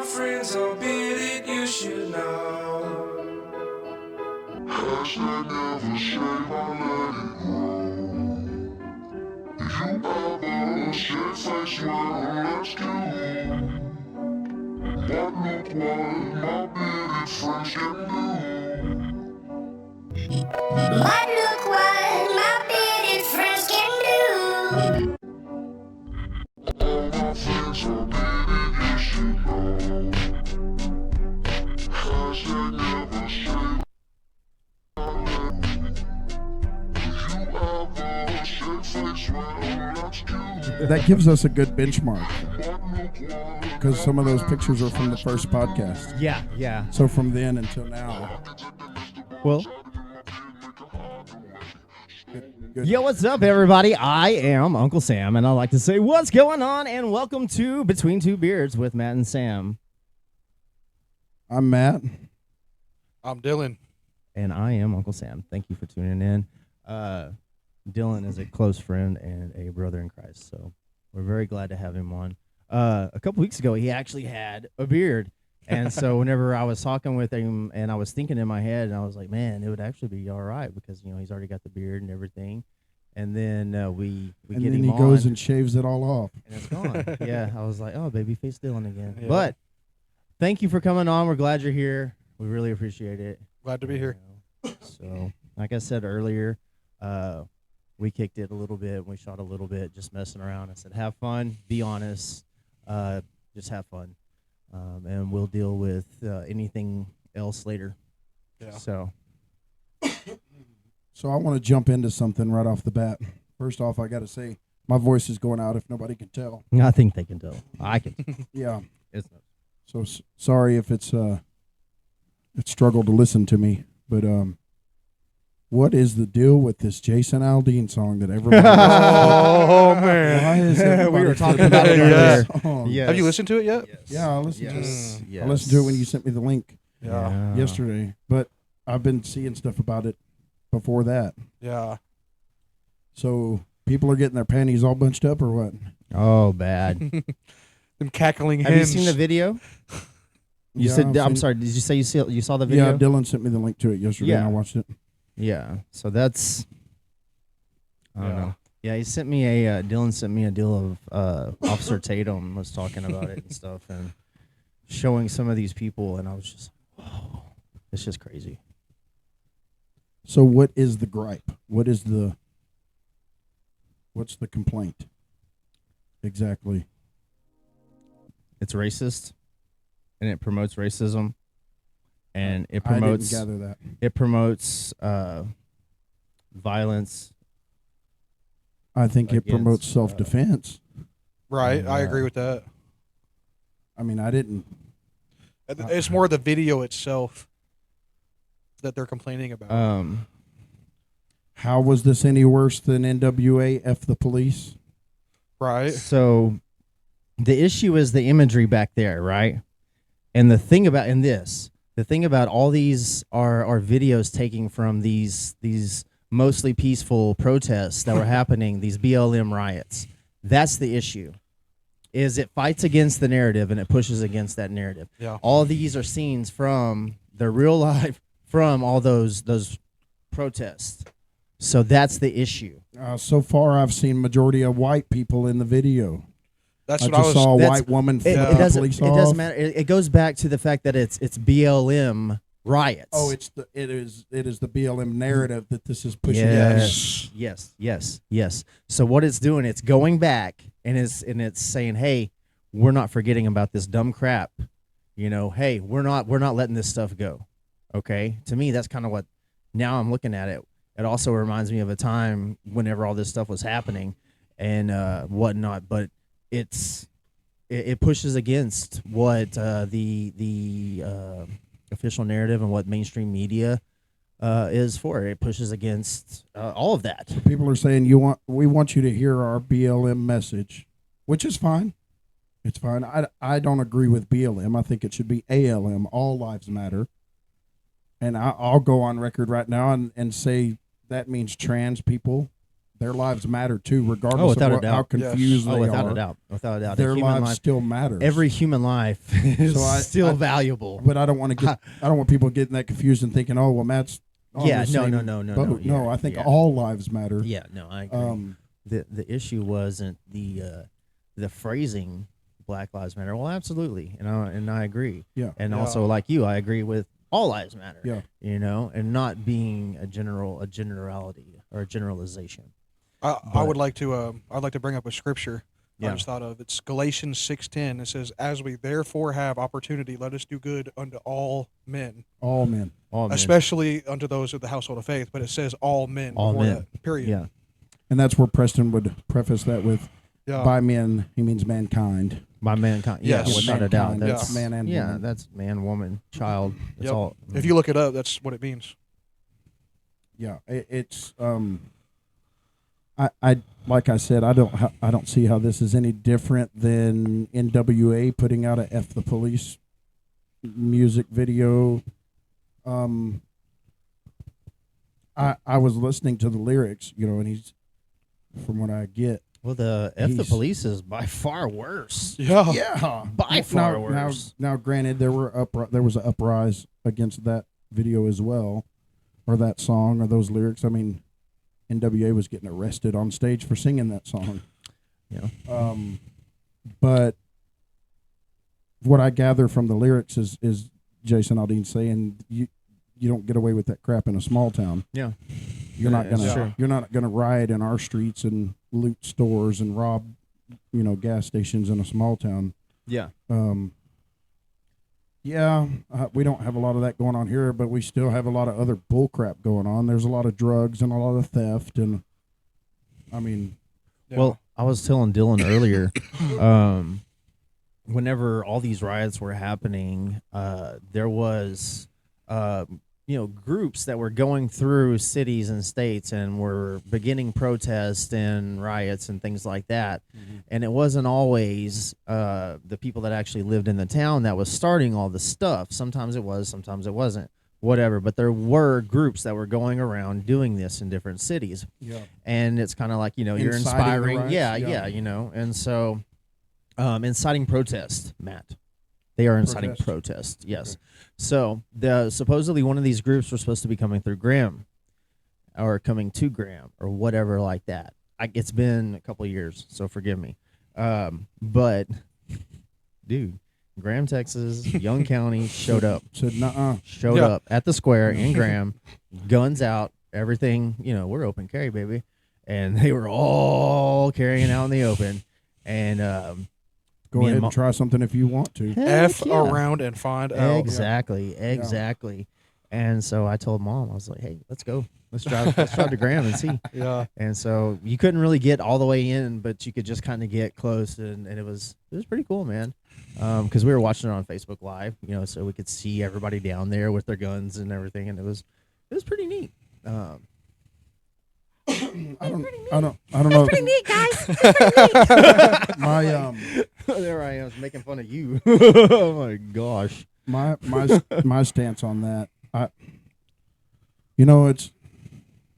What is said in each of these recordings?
my friends are bearded, you should know. Hashtag never shave, I let it grow. You ever shave face, well, let's go. But look what my bearded friends can do. But look what my bearded friends can do. All my friends are bearded, you should know. Hashtag never shave. That gives us a good benchmark because some of those pictures are from the first podcast. Yeah. So from then until now. Well, Good. yo, what's up, everybody? I am Uncle Sam, and I like to say what's going on, and welcome to Between Two Beards with Matt and Sam. I'm Matt. I'm Dillon. And I am Uncle Sam. Thank you for tuning in. Dillon is a close friend and a brother in Christ, so we're very glad to have him on. A couple weeks ago, he actually had a beard, and so whenever I was talking with him, and I was thinking in my head, and I was like, man, it would actually be all right because he's already got the beard and everything. And then we And get then him he goes on, and shaves it all off. and it's gone. Yeah, I was like, oh, babyface Dillon again. Yeah. But thank you for coming on. We're glad you're here. We really appreciate it. Glad to be here. So, like I said earlier, we kicked it a little bit. We shot a little bit, just messing around. I said, have fun, be honest, just have fun, and we'll deal with anything else later. Yeah. So, So I want to jump into something right off the bat. First off, I got to say, my voice is going out if nobody can tell. I think they can tell. I can. Yeah. It's So sorry if it's struggled to listen to me, but what is the deal with this Jason Aldean song that everybody? Oh, man. Why is we everybody were talking flipping about it out earlier. that song? Yes. Have you listened to it yet? Yes. Yeah, I listened to it. Yes. Yes. I listened to it when you sent me the link Yeah. yesterday, but I've been seeing stuff about it before that. Yeah. So people are getting their panties all bunched up, or what? Oh, bad. Them cackling Have you hens. seen the video? You Yeah, said, I've I'm seen- sorry, did you say you saw the video? Yeah, Dillon sent me the link to it yesterday, and I watched it. Yeah, so that's I don't Yeah. know. Yeah, he sent me a Dillon sent me a deal of Officer Tatum was talking about it and stuff and showing some of these people, and I was just, whoa, it's just crazy. So what is the gripe? What's the complaint? Exactly. It's racist, and it promotes racism, and it I didn't promotes gather that. it promotes violence. I think it against, promotes self-defense. Right. I agree with that. I mean, I didn't. It's more the video itself that they're complaining about. How was this any worse than NWA F the police? Right. So the issue is the imagery back there, right? And the thing about all these are videos taking from these mostly peaceful protests that were happening, these BLM riots. That's the issue. Is it fights against the narrative and it pushes against that narrative. Yeah. All these are scenes from the real life from all those protests. So that's the issue. So far, I've seen majority of white people in the video. That's I what I just was. saw a that's- white woman It, flip it the doesn't. police It off. doesn't matter. It goes back to the fact that it's BLM riots. Oh, it is the BLM narrative that this is pushing. Yes. So what it's doing, it's going back and it's saying, hey, we're not forgetting about this dumb crap. Hey, we're not letting this stuff go. Okay. To me, that's kind of what. Now I'm looking at it. It also reminds me of a time whenever all this stuff was happening and whatnot. But it pushes against what the official narrative and what mainstream media is for. It pushes against all of that. People are saying we want you to hear our BLM message, which is fine. It's fine. I don't agree with BLM. I think it should be ALM. All lives matter. And I'll go on record right now and say that means trans people, their lives matter too, regardless Oh, without a of doubt. how confused Oh, they without are. a doubt. Without a doubt. Their A human lives life, still matter. every human life is still valuable. But I don't want to get. I don't want people getting that confused and thinking, "Oh, well, Matt's on Yeah, the no, same no, no, no, boat." no, yeah, I think yeah. all lives matter. Yeah, no, I agree. The issue wasn't the phrasing Black Lives Matter. Well, absolutely, and I agree. Yeah. And Yeah. also, like you, I agree with all lives matter. Yeah. And not being a generality or a generalization. I would like to. I'd like to bring up a scripture. Yeah. I just thought of. It's Galatians 6:10. It says, "As we therefore have opportunity, let us do good unto all men, All men. All men. especially unto those of the household of faith." But it says all men. All before men. That, period. Yeah. And that's where Preston would preface that with, Yeah. by men, he means mankind. By mankind. Yeah, Yes. without a doubt. Mankind, That's man and yeah, woman. that's man, woman, child. That's Yep. all. If you look it up, that's what it means. Yeah, it's I like I said, I don't see how this is any different than NWA putting out a F the Police music video. I was listening to the lyrics, and he's, from what I get, Well, the F the He's- police is by far worse. Yeah. yeah, By far now, worse. Now, granted, there was an uprise against that video as well, or that song, or those lyrics. I mean, NWA was getting arrested on stage for singing that song. Yeah. But what I gather from the lyrics is Jason Aldean saying you don't get away with that crap in a small town. Yeah. You're not Yeah, gonna sure. you're not gonna riot in our streets and loot stores and rob, gas stations in a small town. Yeah. We don't have a lot of that going on here, but we still have a lot of other bull crap going on. There's a lot of drugs and a lot of theft, and I mean, Yeah. Well, I was telling Dillon earlier, whenever all these riots were happening, there was, groups that were going through cities and states and were beginning protests and riots and things like that. And it wasn't always the people that actually lived in the town that was starting all the stuff. Sometimes it was, sometimes it wasn't. Whatever, but there were groups that were going around doing this in different cities. yeah, And it's kind of like, you're Inciting the inspiring. riots? Yeah, Yeah. And so inciting protest, Matt. They are inciting protest, yes. Okay. So supposedly one of these groups were supposed to be coming through Graham or coming to Graham or whatever like that. It's been a couple of years, so forgive me. But, dude, Graham, Texas, Young County showed up. said nuh-uh. Showed Yeah. up at the square in Graham, guns out, everything, we're open carry, baby. And they were all carrying out in the open. And Go me ahead and and try something if you want to. heck F yeah. around and find out. Exactly. And so I told Mom, I was like, hey, let's go. Let's drive to Graham and see. Yeah. And so you couldn't really get all the way in, but you could just kind of get close, and it was pretty cool, man. Because we were watching it on Facebook Live, so we could see everybody down there with their guns and everything, and it was pretty neat. I don't know. Pretty neat, guys. My There I am making fun of you. Oh my gosh. my stance on that,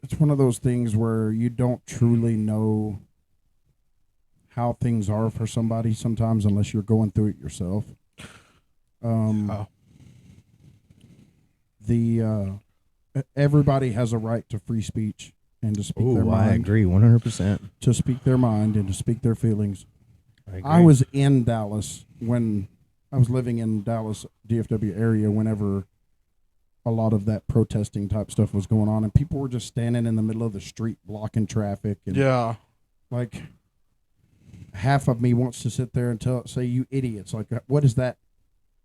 it's one of those things where you don't truly know how things are for somebody sometimes unless you're going through it yourself. Everybody has a right to free speech and to speak their Oh, I mind, agree 100%. to speak their mind and to speak their feelings. I agree. I was in Dallas when I was living in Dallas DFW area whenever a lot of that protesting type stuff was going on, and people were just standing in the middle of the street blocking traffic, and Yeah. like half of me wants to sit there and say, you idiots, like what is that?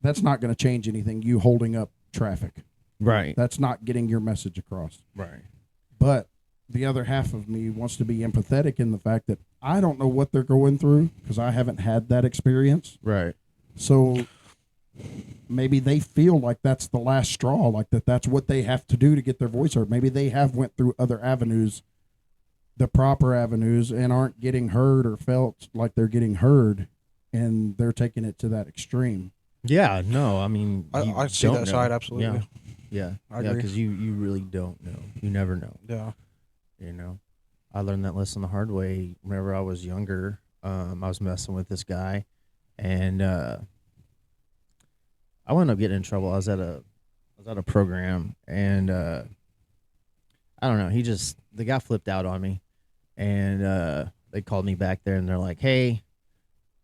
That's not going to change anything. You holding up traffic. right. That's not getting your message across. Right. But the other half of me wants to be empathetic in the fact that I don't know what they're going through because I haven't had that experience. Right. So maybe they feel like that's the last straw, like that's what they have to do to get their voice heard. Maybe they have went through other avenues, the proper avenues, and aren't getting heard or felt like they're getting heard, and they're taking it to that extreme. Yeah, no, I mean, you I see don't that know. side, absolutely. Yeah, I yeah, agree. because you really don't know. You never know, Yeah. I learned that lesson the hard way whenever I was younger. I was messing with this guy, and I wound up getting in trouble. I was at a program, and I don't know. The guy flipped out on me, and they called me back there, and they're like, "Hey,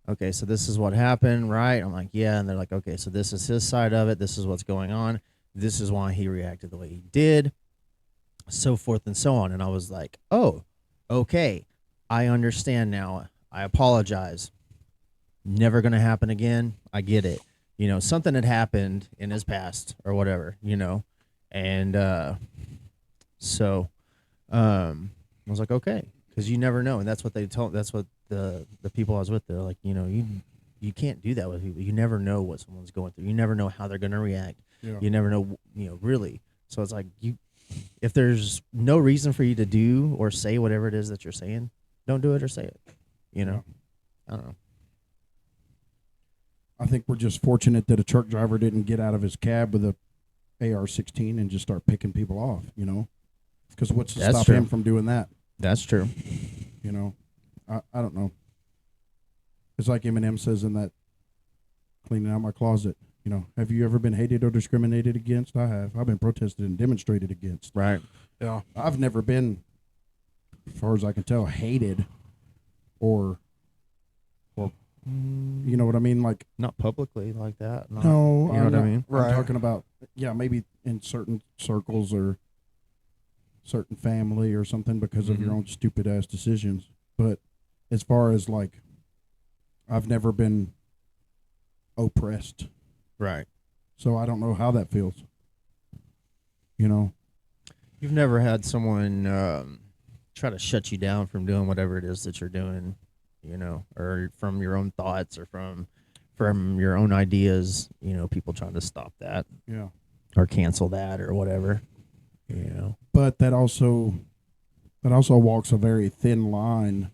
okay, so this is what happened, right?" I'm like, "Yeah," and they're like, "Okay, so this is his side of it. This is what's going on. This is why he reacted the way he did, so forth and so on." And I was like, "Oh, okay, I understand now. I apologize. Never gonna happen again. I get it. Something had happened in his past or whatever, and so I was like, okay, because you never know, and that's what they told. That's what the people I was with. They're like, you can't do that with people. You never know what someone's going through. You never know how they're gonna react. Yeah. You never know, really. So it's like if there's no reason for you to do or say whatever it is that you're saying, don't do it or say it. I don't know. I think we're just fortunate that a truck driver didn't get out of his cab with a AR-16 and just start picking people off, because what's to That's stop true. him from doing that? That's true. I don't know. It's like Eminem says in that Cleaning Out My Closet, have you ever been hated or discriminated against? I have. I've been protested and demonstrated against. Right. Yeah. I've never been, as far as I can tell, hated or you know what I mean? Like, Not publicly like that. Not, no, you know what I mean? Right. I'm talking about, maybe in certain circles or certain family or something because of your Mhm. own stupid ass decisions. But as far as like, I've never been oppressed, Right. so I don't know how that feels. You've never had someone try to shut you down from doing whatever it is that you're doing, or from your own thoughts or from your own ideas. People trying to stop that Yeah. or cancel that or whatever. But that also walks a very thin line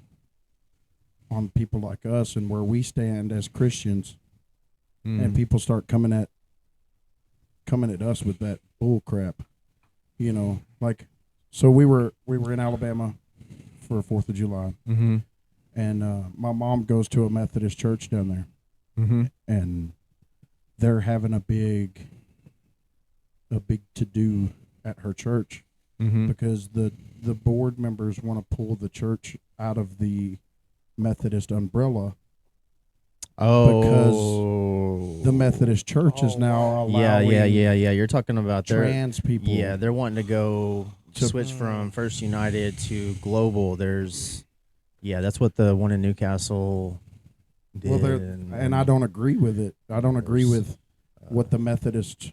on people like us and where we stand as Christians, and people start coming at us with that bull crap. Like, so we were in Alabama for 4th of July, Mm-hmm. and my mom goes to a Methodist church down there, Mm-hmm. and they're having a big to do at her church Mm-hmm. because the board members want to pull the church out of the Methodist umbrella. Oh, The Methodist church is Oh, now wow. allowing yeah. You're talking about trans people. Yeah, they're wanting to go To- switch from First United to Global. That's what the one in Newcastle did. Well, and I don't agree with it. I don't agree with what the Methodist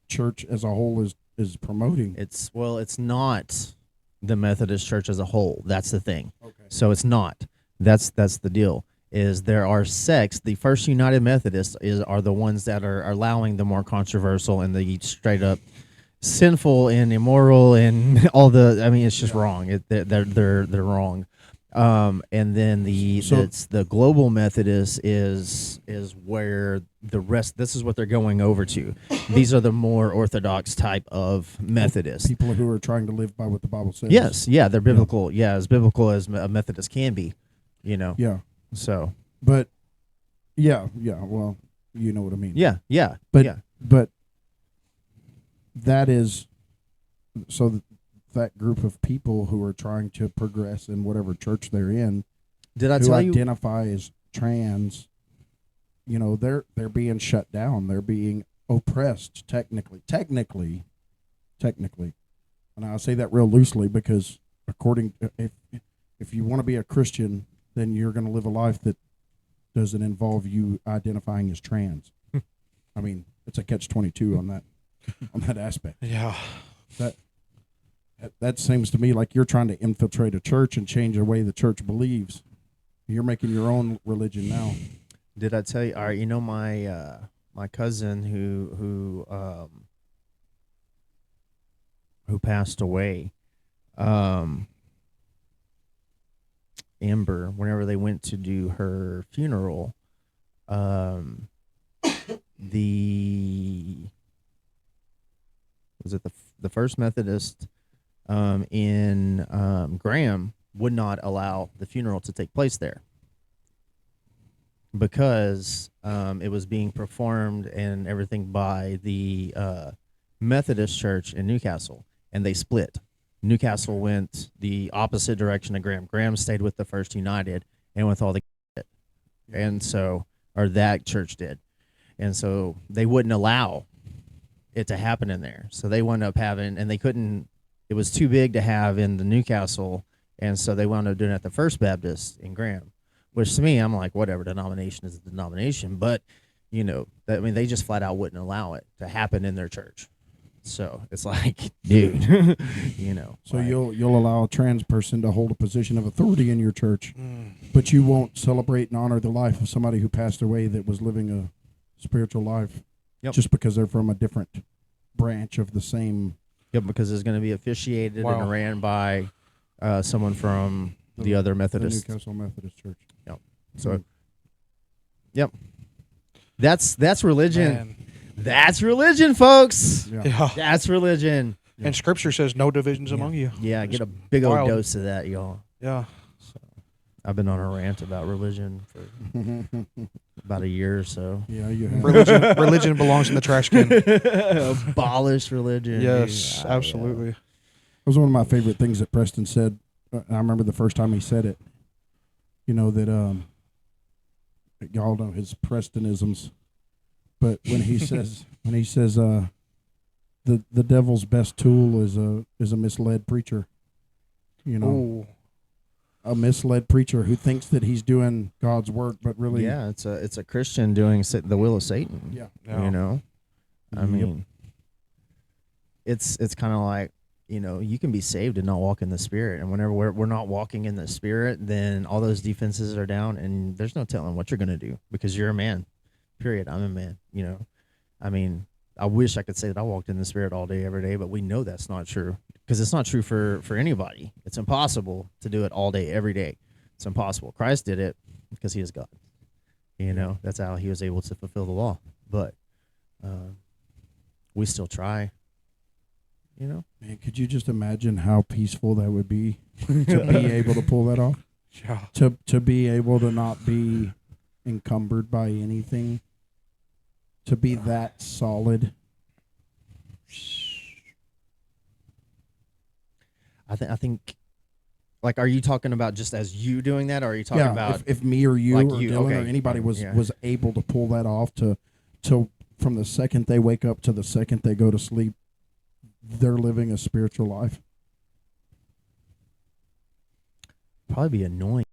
church as a whole is promoting. It's not the Methodist Church as a whole. That's the thing. Okay. So it's not. That's the deal. Is there are sects. The First United Methodists are the ones that are allowing the more controversial and the straight up sinful and immoral and all the. I mean, it's just wrong. They're wrong. And then it's the Global Methodist is where the rest. This is what they're going over to. These are the more orthodox type of Methodists. People who are trying to live by what the Bible says. Yes, yeah, they're biblical. Yeah, as biblical as a Methodist can be. Yeah. So. But yeah. Well, you know what I mean. Yeah. But that is so that group of people who are trying to progress in whatever church they're in, Did I who tell you? identify as trans, they're being shut down. They're being oppressed technically, and I say that real loosely because if you want to be a Christian, then you're going to live a life that doesn't involve you identifying as trans. I mean, it's a catch-22 on that aspect. Yeah. That seems to me like you're trying to infiltrate a church and change the way the church believes. You're making your own religion now. Did I tell you? All right, my my cousin who passed away, Amber. Whenever they went to do her funeral, was it the First Methodist in Graham would not allow the funeral to take place there because it was being performed and everything by the Methodist Church in Newcastle, and they split. Newcastle went the opposite direction of Graham. Graham stayed with the First United and with all the, and so, or that church did, and so they wouldn't allow it to happen in there. So they wound up having, and they couldn't. It was too big to have in the Newcastle, and so they wound up doing it at the First Baptist in Graham. Which to me, I'm like, whatever, denomination is a denomination, but you know, I mean, they just flat out wouldn't allow it to happen in their church. So it's like, dude, you know. So like, you'll allow a trans person to hold a position of authority in your church, but you won't celebrate and honor the life of somebody who passed away that was living a spiritual life, just because they're from a different branch of the same. Yep, because it's going to be officiated and ran by someone from the other Methodist, the Newcastle Methodist Church. Yep. So, yep, that's religion. Man. That's religion, folks. Yeah. That's religion. And Scripture says no divisions among you. Yeah, get a big old wild. dose of that, y'all. Yeah. So, I've been on a rant about religion for about a year or so. Yeah, you have. Religion belongs in the trash can. Abolish religion. Yes, dude. absolutely. It was one of my favorite things that Preston said. And I remember the first time he said it. You know that y'all know his Prestonisms, but when he says the devil's best tool is a misled preacher. You know, Ooh. a misled preacher who thinks that he's doing God's work, but really, Yeah, it's a Christian doing the will of Satan. Yeah. You know, I Yep. mean, it's kind of like, you know, you can be saved and not walk in the Spirit, and whenever we're not walking in the Spirit, then all those defenses are down, and there's no telling what you're gonna do because you're a man. Period. I'm a man. You know, I mean, I wish I could say that I walked in the Spirit all day, every day, but we know that's not true because it's not true for anybody. It's impossible to do it all day, every day. It's impossible. Christ did it because he is God. You know, that's how he was able to fulfill the law. But we still try. You know, man, could you just imagine how peaceful that would be to be able to pull that off? Yeah. To be able to not be encumbered by anything, to be that solid. I think, like, are you talking about just as you doing that, or are you talking about if me or you like or you, Dillon okay. or anybody was Yeah. was able to pull that off to from the second they wake up to the second they go to sleep, they're living a spiritual life. probably be annoying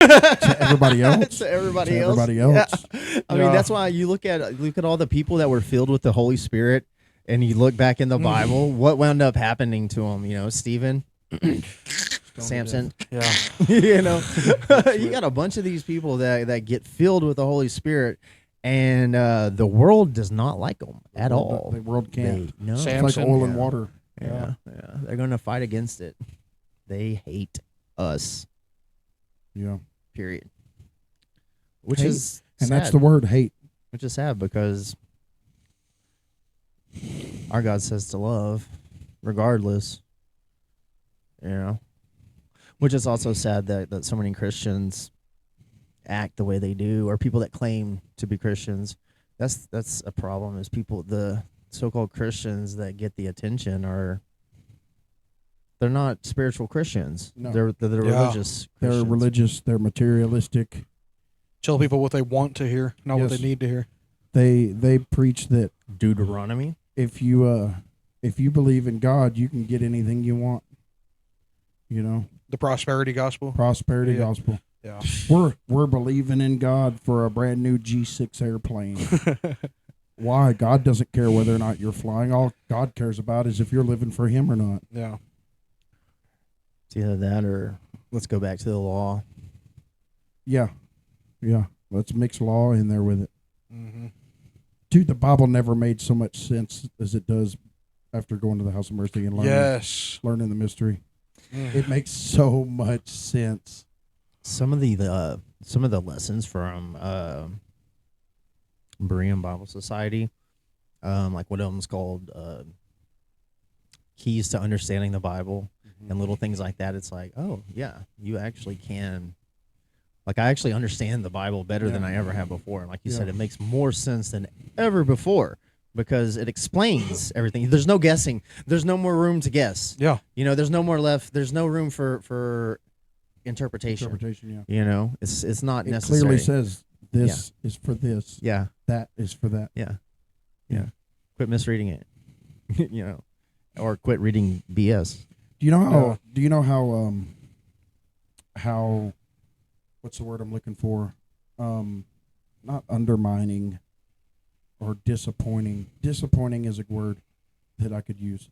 To everybody else. to everybody To else? everybody else. Yeah. I mean, that's why you look at all the people that were filled with the Holy Spirit, and you look back in the Bible, what wound up happening to them? You know, Stephen, Samson. Yeah. You know, you got a bunch of these people that get filled with the Holy Spirit, and the world does not like them at all. The world can't. No. It's Samson. like oil and Yeah. water. Yeah, they're going to fight against it. They hate us. Yeah. Period. Which Hate. is And sad. that's the word, hate. Which is sad because our God says to love, regardless. You know, which is also sad that so many Christians act the way they do, or people that claim to be Christians. That's a problem. Is people, the so-called Christians that get the attention, they're not spiritual Christians. No. They're Yeah. religious. They're Christians. religious. They're materialistic. Tell people what they want to hear, not what Yes. they need to hear. They preach that Deuteronomy. if you believe in God, you can get anything you want. You know, The prosperity gospel. prosperity Yeah. gospel. Yeah. We're believing in God for a brand new G6 airplane. Why? God doesn't care whether or not you're flying. All God cares about is if you're living for Him or not. Yeah. It's either that or let's go back to the law. Yeah. Let's mix law in there with it. Mm-hmm. Dude, the Bible never made so much sense as it does after going to the House of Mercy and learning the mystery. It makes so much sense. Some of the lessons from Berean Bible Society, like one of them's called Keys to Understanding the Bible, and little things like that. It's like, oh yeah, you actually can. Like, I actually understand the Bible better than I ever have before. And like you said, it makes more sense than ever before because it explains everything. There's no guessing. There's no more room to guess. Yeah. You know, there's no more left. There's no room for interpretation. Interpretation, yeah. You know, it's not It necessary. clearly says this is for this. Yeah. That is for that. Yeah. Yeah. Quit misreading it. You know, or quit reading BS. Do you know how? Do you know how? What's the word I'm looking for? Not undermining or disappointing. Disappointing is a word that I could use.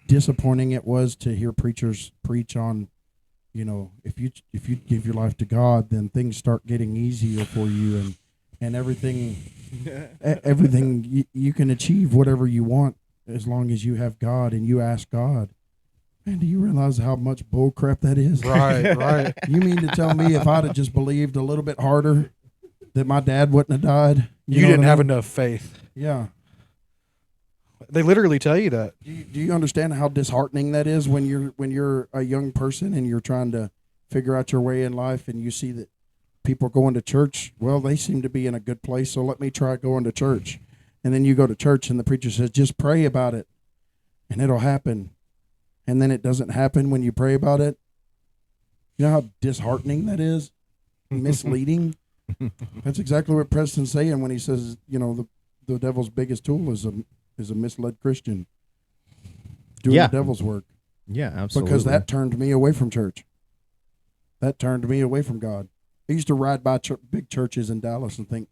Disappointing it was to hear preachers preach on, you know, if you give your life to God, then things start getting easier for you, and everything you can achieve whatever you want as long as you have God and you ask God. Man, do you realize how much bull crap that is? Right, right. You mean to tell me if I'd have just believed a little bit harder that my dad wouldn't have died? You know didn't what I have mean? enough faith. Yeah. They literally tell you that. Do you understand how disheartening that is when you're a young person and you're trying to figure out your way in life and you see that people going to church? Well, they seem to be in a good place, so let me try going to church. And then you go to church and the preacher says, just pray about it and it'll happen. And then it doesn't happen when you pray about it. You know how disheartening that is? Misleading. That's exactly what Preston's saying when he says, you know, the devil's biggest tool is a misled Christian doing the devil's work. Yeah, absolutely. Because that turned me away from church. That turned me away from God. I used to ride by big churches in Dallas and think,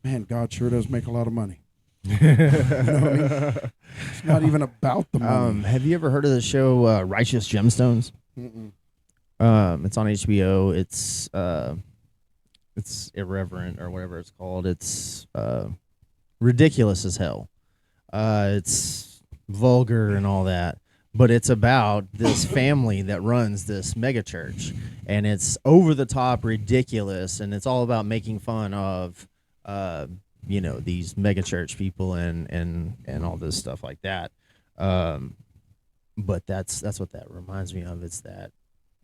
man, God sure does make a lot of money. You know what I mean? It's not even about the money. Have you ever heard of the show Righteous Gemstones? Mm-mm. It's on HBO. It's irreverent or whatever it's called. It's ridiculous as hell. It's vulgar and all that, but it's about this family that runs this mega church, and it's over the top ridiculous, and it's all about making fun of you know, these mega church people and all this stuff like that. But that's what that reminds me of. It's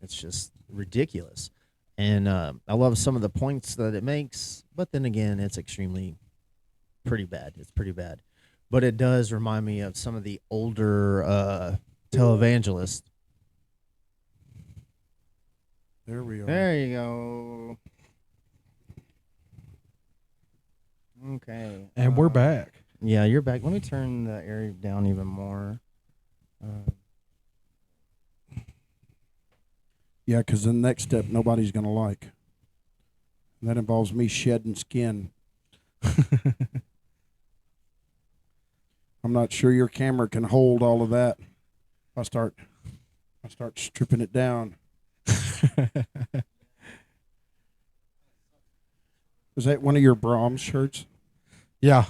just ridiculous. And I love some of the points that it makes, but then again, it's pretty bad. It's pretty bad. But it does remind me of some of the older televangelists. There we are. There you go. Okay. And we're back. Yeah, you're back. Let me turn the area down even more. Yeah, because the next step nobody's going to like. And that involves me shedding skin. I'm not sure your camera can hold all of that. I start stripping it down. Is that one of your Brahms shirts? Yeah.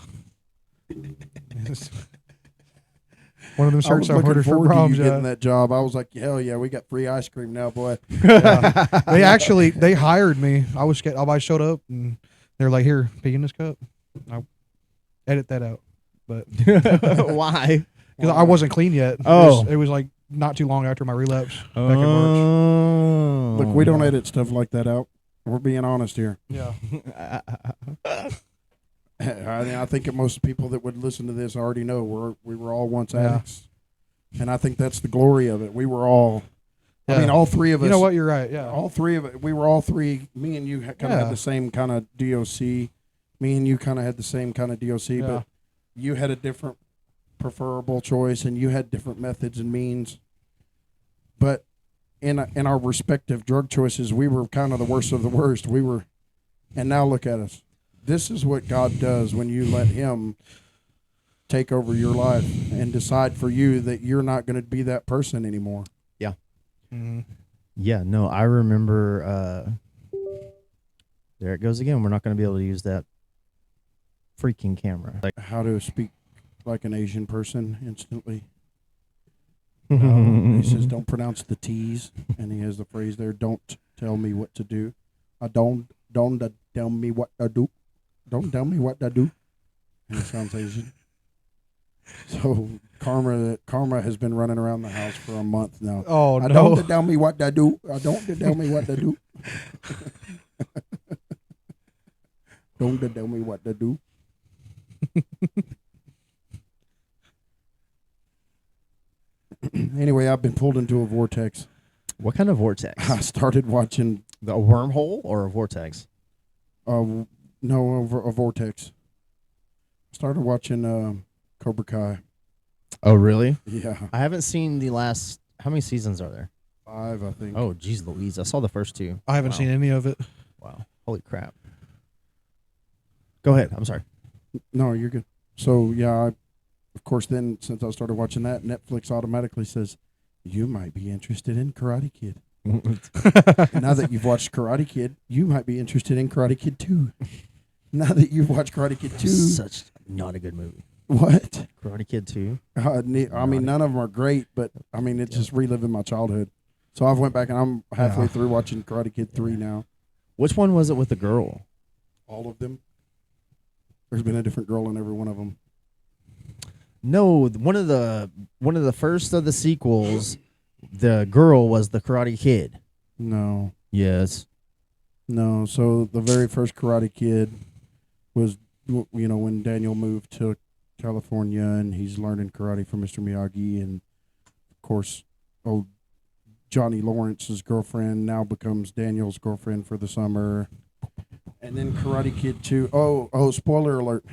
One of them shirts I ordered for Brahms. Getting that job. I was like, hell yeah, we got free ice cream now, boy. Yeah. They hired me. I was scared. I showed up and they're like, here, pee in this cup. I edit that out. But Why? Because I wasn't clean yet. Oh. It was like not too long after my relapse back in March. Look, we don't edit stuff like that out. We're being honest here. Yeah. I think most people that would listen to this already know we were all once addicts, and I think that's the glory of it. We were all, I mean, all three of us. You know what? You're right. Yeah. All three of it. We were all three. Me and you kind of had the same kind of DOC. Me and you kind of had the same kind of DOC, but you had a different preferable choice, and you had different methods and means. But in our respective drug choices, we were kind of the worst of the worst. We were, and now look at us. This is what God does when you let Him take over your life and decide for you that you're not going to be that person anymore. Yeah. Mm-hmm. Yeah, no, I remember, there it goes again. We're not going to be able to use that freaking camera. Like, How to speak like an Asian person instantly. He says, don't pronounce the T's, and he has the phrase there, don't tell me what to do. Don't tell me what to do. Don't tell me what to do. And it sounds Asian. So karma has been running around the house for a month now. Oh I no! don't tell me what to do. I don't tell me what to do. Don't tell me what to do. Anyway, I've been pulled into a vortex. What kind of vortex? I started watching. A wormhole or a vortex? No, a vortex. Started watching Cobra Kai. Oh, really? Yeah, I haven't seen the last. How many seasons are there? 5, I think. Oh, geez, Louise! I saw the first 2. I haven't Wow. seen any of it. Wow! Holy crap! Go ahead. I'm sorry. No, you're good. So yeah, of course. Then since I started watching that, Netflix automatically says you might be interested in Karate Kid. Now that you've watched Karate Kid, you might be interested in Karate Kid 2. Now that you've watched Karate Kid 2, Such not a good movie. what? Karate Kid 2. I mean, none of them are great, but I mean, it's just reliving my childhood. So I've went back and I'm halfway through watching Karate Kid 3 now. Which one was it with the girl? All of them. There's been a different girl in every one of them. No, one of the first of the sequels, the girl was the Karate Kid. No. Yes. No, so the very first Karate Kid was, when Daniel moved to California and he's learning karate from Mr. Miyagi, and of course, old Johnny Lawrence's girlfriend now becomes Daniel's girlfriend for the summer. And then Karate Kid 2. Oh, spoiler alert.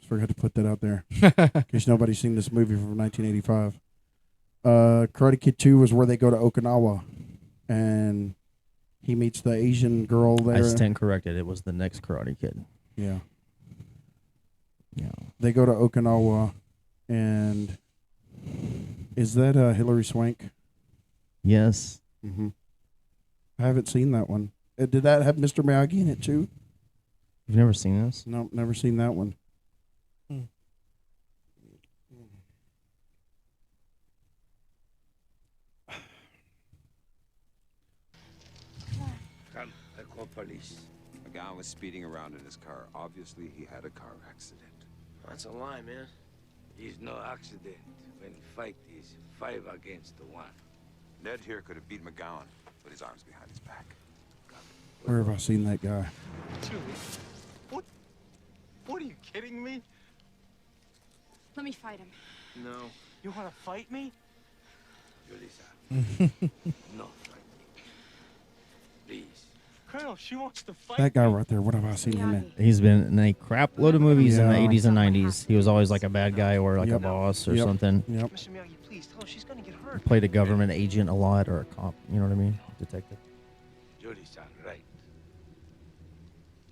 Forgot to put that out there in case nobody's seen this movie from 1985. Karate Kid 2 was where they go to Okinawa and he meets the Asian girl there. I stand corrected. It was the next Karate Kid. Yeah. Yeah. They go to Okinawa, and is that Hillary Swank? Yes. Mm-hmm. I haven't seen that one. Did that have Mr. Miyagi in it too? You've never seen this? No, never seen that one. Come, I call police. A guy was speeding around in his car. Obviously, he had a car accident. That's a lie, man. He's no accident. When fight is 5 against 1. Ned here could have beat McGowan with his arms behind his back. Where have I seen that guy? Julie, what are you kidding me? Let me fight him. No. You want to fight me? Julissa, no fight. Please. Colonel, she wants to fight That guy me. right there. What have I seen him in? Miyagi. He's been in a crap load of movies in the Yeah. 80s and 90s. He was always like a bad guy or like a Yep. boss or Yep. something. Yep. Mr. Miyagi, please tell her she's going to get hurt. Played a government agent a lot or a cop. You know what I mean? Detective. Julissa, right.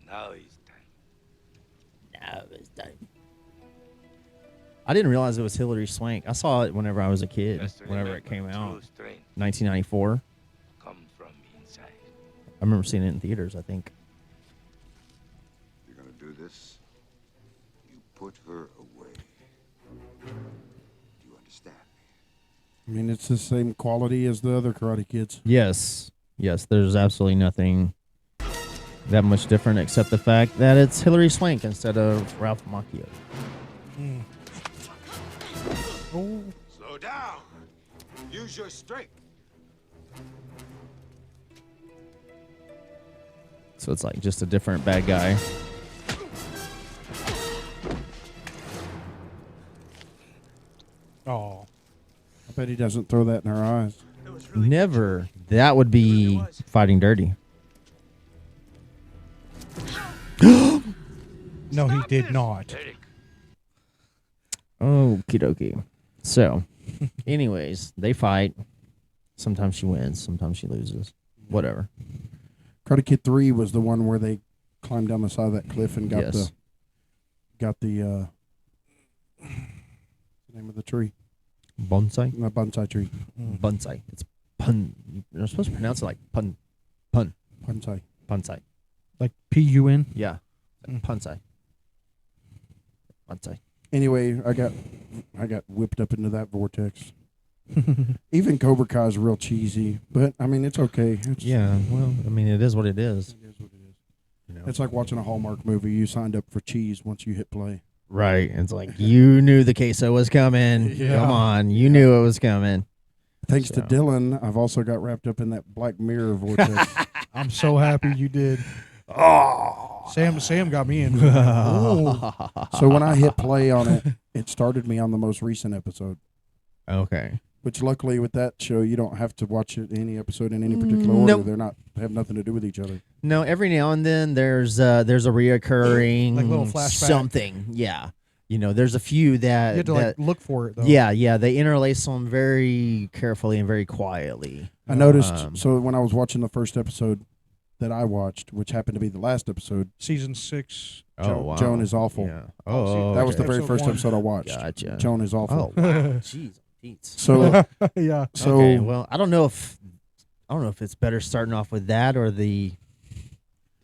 Now is time. I didn't realize it was Hillary Swank. I saw it whenever I was a kid, Just whenever it remember, came out, true strength 1994. come from inside. I remember seeing it in theaters, I think. If you're gonna do this, you put her away. Do you understand me? I mean, it's the same quality as the other Karate Kids. Yes. Yes, there's absolutely nothing that much different except the fact that it's Hillary Swank instead of Ralph Macchio. Slow down. Use your strength. So it's like just a different bad guy. Oh, I bet he doesn't throw that in her eyes. Never. That would be fighting dirty. no, he did not. Eric, Okie dokie. So, anyways, they fight. Sometimes she wins, sometimes she loses. Whatever. Karate Kid 3 was the one where they climbed down the side of that cliff and got Yes. the name of the tree, Bonsai? the bonsai tree, Bonsai. It's pun. You're supposed to pronounce it like pun. bonsai. Bonsai. Like PUN. Yeah. Bonsai. Bonsai. Anyway, I got whipped up into that vortex. Even Cobra Kai is real cheesy, but I mean it's okay. It's, Yeah, well, I mean, it is what it is. it is what it is. You know? It's like watching a Hallmark movie. You signed up for cheese once you hit play. Right. It's like you knew the queso was coming. Yeah. Come on, you knew it was coming. Thanks to So. Dillon, I've also got wrapped up in that Black Mirror vortex. I'm so happy you did. Oh. Sam got me in. So when I hit play on it, it started me on the most recent episode. Okay. Which luckily with that show, you don't have to watch it any episode in any particular order. Nope. They have nothing to do with each other. No, every now and then there's a reoccurring Like little flashback. something. Yeah. You know, there's a few that You have to like look for it though. yeah, they interlace them very carefully and very quietly. I noticed. So when I was watching the first episode that I watched, which happened to be the last episode, Season 6. Joan is awful. Yeah. Oh, That was the very Episode first 1. episode I watched. Gotcha. Joan is awful. Oh, wow. Jeez. Pete. So Yeah. Okay, well, I don't know if it's better starting off with that or the.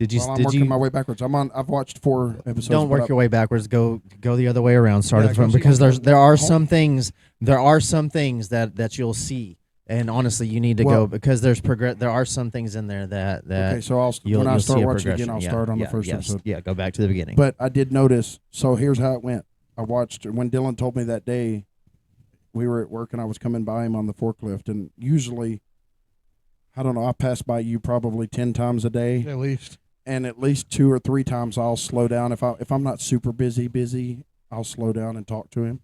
I'm working my way backwards. I've watched 4 episodes. Don't work your way backwards. Go the other way around. Start Yeah, at the front go see because what's there are some things that you'll see, and honestly, you need to go because there are some things in there that Okay, so you'll when I see start a watching again, progression. I'll Yeah, start on the yeah, first yes. episode. Yeah, go back to the beginning. But I did notice. So here's how it went. I watched when Dillon told me that day. We were at work and I was coming by him on the forklift, and usually, I don't know, I pass by you probably 10 times a day, At least. and at least 2 or 3 times I'll slow down. If I'm not super busy, I'll slow down and talk to him.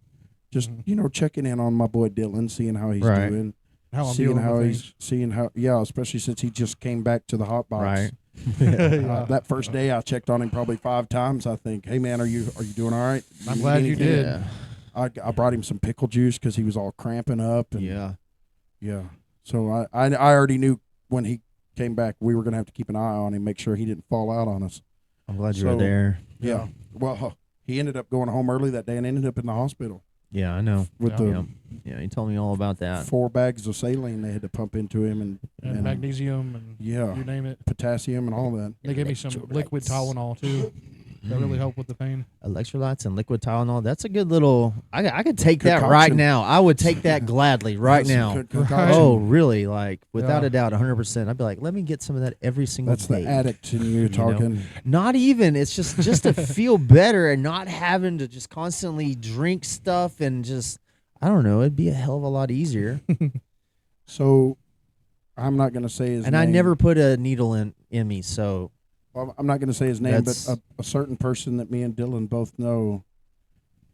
Just checking in on my boy Dillon, seeing how he's Right. doing, How I'm seeing dealing how with he's seeing how especially since he just came back to the hot box. Right. Yeah. That first day I checked on him probably 5 times. I think, hey man, are you doing all right? I'm need glad you anything?" did. Yeah. I brought him some pickle juice because he was all cramping up. And Yeah. So I already knew when he came back we were gonna have to keep an eye on him, make sure he didn't fall out on us. I'm glad you were So- there. Yeah. Well, he ended up going home early that day and ended up in the hospital Yeah, I know. with Yeah. the Yeah, he told me all about that. 4 bags of saline they had to pump into him And magnesium and yeah, you name it. potassium and all that. They gave me some liquid Tylenol too. That really helped with the pain. Electrolytes and liquid Tylenol. That's a good little. I could take that Concoction. right now. I would take that gladly right That's a now. good concoction. Oh, really? Like without Yeah. a doubt, 100%. I'd be like, let me get some of that every single That's day. the addict in you know? talking. Not even. It's just to feel better and not having to just constantly drink stuff and just. I don't know. It'd be a hell of a lot easier. So I'm not gonna say his And name. I never put a needle in me, so Well, I'm not going to say his name, That's- but a certain person that me and Dillon both know,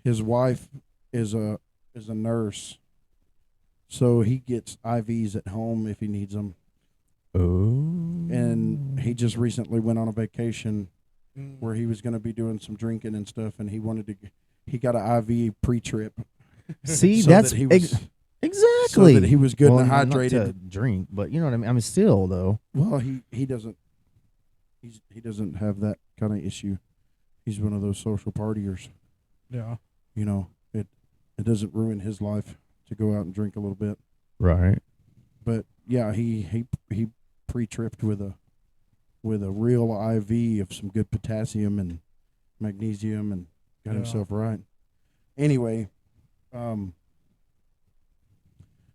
his wife is a nurse, so he gets IVs at home if he needs them. And he just recently went on a vacation where he was going to be doing some drinking and stuff, and he got an IV pre-trip. see so that's that he was, exactly so that he was good and not hydrated. to drink, but you know what I mean. I mean, still though. Well, he doesn't. He doesn't have that kind of issue. He's one of those social partiers. Yeah. You know, it doesn't ruin his life to go out and drink a little bit. Right. But yeah, he pre-tripped with a real IV of some good potassium and magnesium and got Yeah. himself right. Anyway,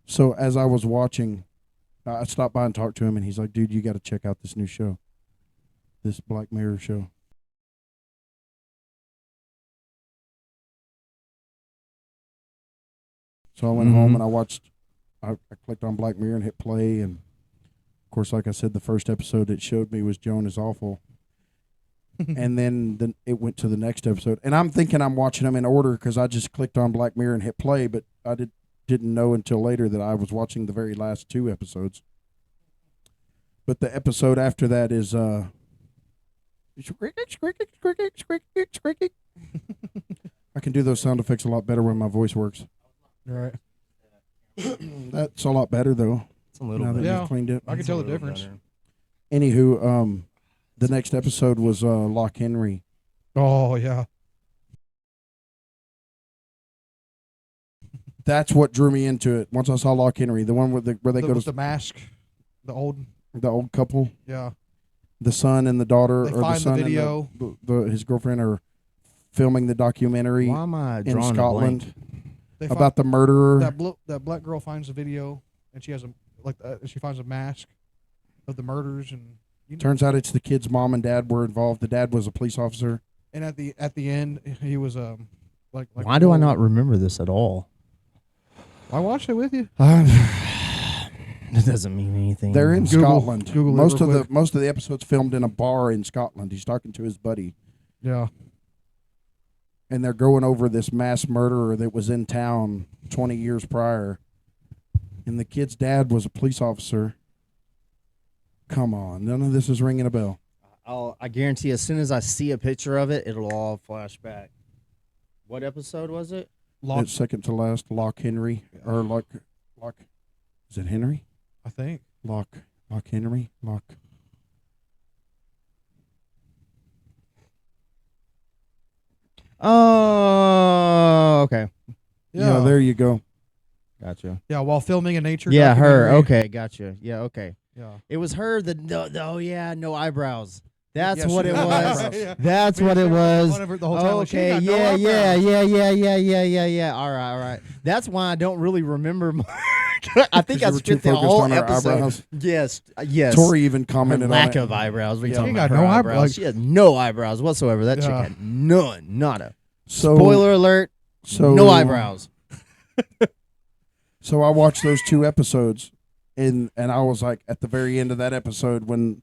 so as I was watching, I stopped by and talked to him, and he's like, "Dude, you got to check out this new show, this Black Mirror show." So I went home and I watched. I clicked on Black Mirror and hit play, and of course, like I said, the first episode it showed me was Joan is awful. And then it went to the next episode, and I'm thinking I'm watching them in order because I just clicked on Black Mirror and hit play, but I didn't know until later that I was watching the very last 2 episodes. But the episode after that is I can do those sound effects a lot better when my voice works. Right. That's a lot better though. It's a little Now that bit. Yeah. you've cleaned it. I can tell the difference. Anywho, the next episode was Lock Henry. Oh yeah. That's what drew me into it. Once I saw Lock Henry, the one where they go With to the mask, the old. the old couple, Yeah. the son and the daughter, They or the find the son video. and his girlfriend are filming the documentary Why am I in drawing Scotland a blank? They about the murderer. that black girl finds the video, and she has she finds a mask of the murders, and Turns out it's the kid's mom and dad were involved. The dad was a police officer. and at the end he was Like Why do I whoa. not remember this at all? I watched it with you. It doesn't mean anything. They're in Google- Scotland. Google it most real of quick. the episodes filmed in a bar in Scotland. He's talking to his buddy, Yeah. and they're going over this mass murderer that was in town 20 years prior. And the kid's dad was a police officer. Come on, none of this is ringing a bell. I guarantee as soon as I see a picture of it, it'll all flash back. What episode was it? It's second to last. Lock Henry or Lock. Is it Henry? I think. Lock Henry. Lock. Oh, okay. Yeah, there you go. Gotcha. Yeah, while filming a nature. Yeah, her. documentary. Okay, gotcha. Yeah, okay. Yeah. It was her. Oh yeah, no eyebrows. That's Yeah, what she it didn't have was. eyebrows. Yeah. That's Me what and it Sarah made was. fun of her the whole time, like, she Okay, got no yeah. eyebrows. All right. That's why I don't really remember. I think I you were too spent the focused whole on her episode. eyebrows. Yes. Tori even Her commented on lack it. of eyebrows. What are you Yeah. talking She about? got Her no eyebrows. eyebrows. She had no eyebrows whatsoever. That chick Yeah. had none. Nada. So, Spoiler alert. So No eyebrows. So I watched those 2 episodes, and I was like, at the very end of that episode, when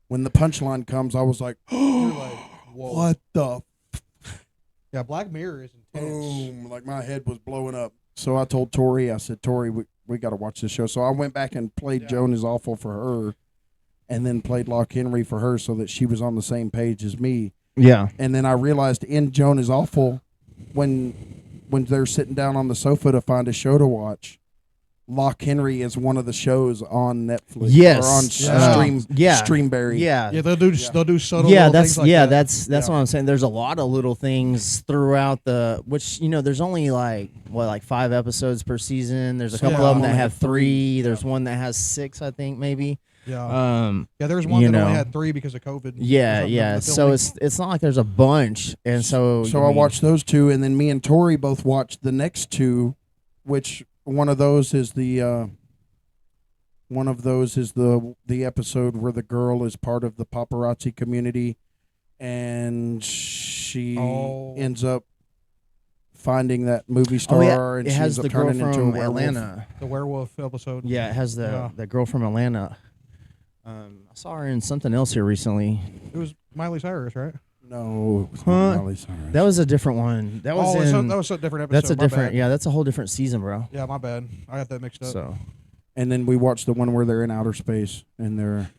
the punchline comes, I was like, You're like, whoa. what the Yeah, Black Mirror is intense. boom? Like my head was blowing up. So I told Tori, I said, Tori, we got to watch this show. So I went back and played Joan is Awful for her, and then played Lock Henry for her, so that she was on the same page as me. Yeah. And then I realized in Joan is Awful, when they're sitting down on the sofa to find a show to watch, Lock Henry is one of the shows on Netflix. Yes. Or on Yeah. Streamberry. Yeah. Yeah, they'll do subtle. Yeah, little that's things like that. that's Yeah. what I'm saying. There's a lot of little things throughout which there's only like 5 episodes per season. There's a couple Yeah. of them that Only have have 3. There's one that has 6, I think maybe. Yeah. Yeah, there was one you that only know. had 3 because of COVID. Yeah, Because of yeah. the So filming. it's not like there's a bunch, and so I watched those 2, and then me and Tori both watched the next 2, which one of those is the episode where the girl is part of the paparazzi community, and she ends up finding that movie star, and it she has ends up the girl turning into a from werewolf. Atlanta. The werewolf episode. Yeah, it has Yeah. the girl from Atlanta. I saw her in something else here recently. It was Miley Cyrus, right? No, it was Huh? not Miley Cyrus. That was a different one. That was that was a different episode. that's a my different. bad. Yeah, that's a whole different season, bro. Yeah, my bad. I got that mixed up. So And then we watched the one where they're in outer space and they're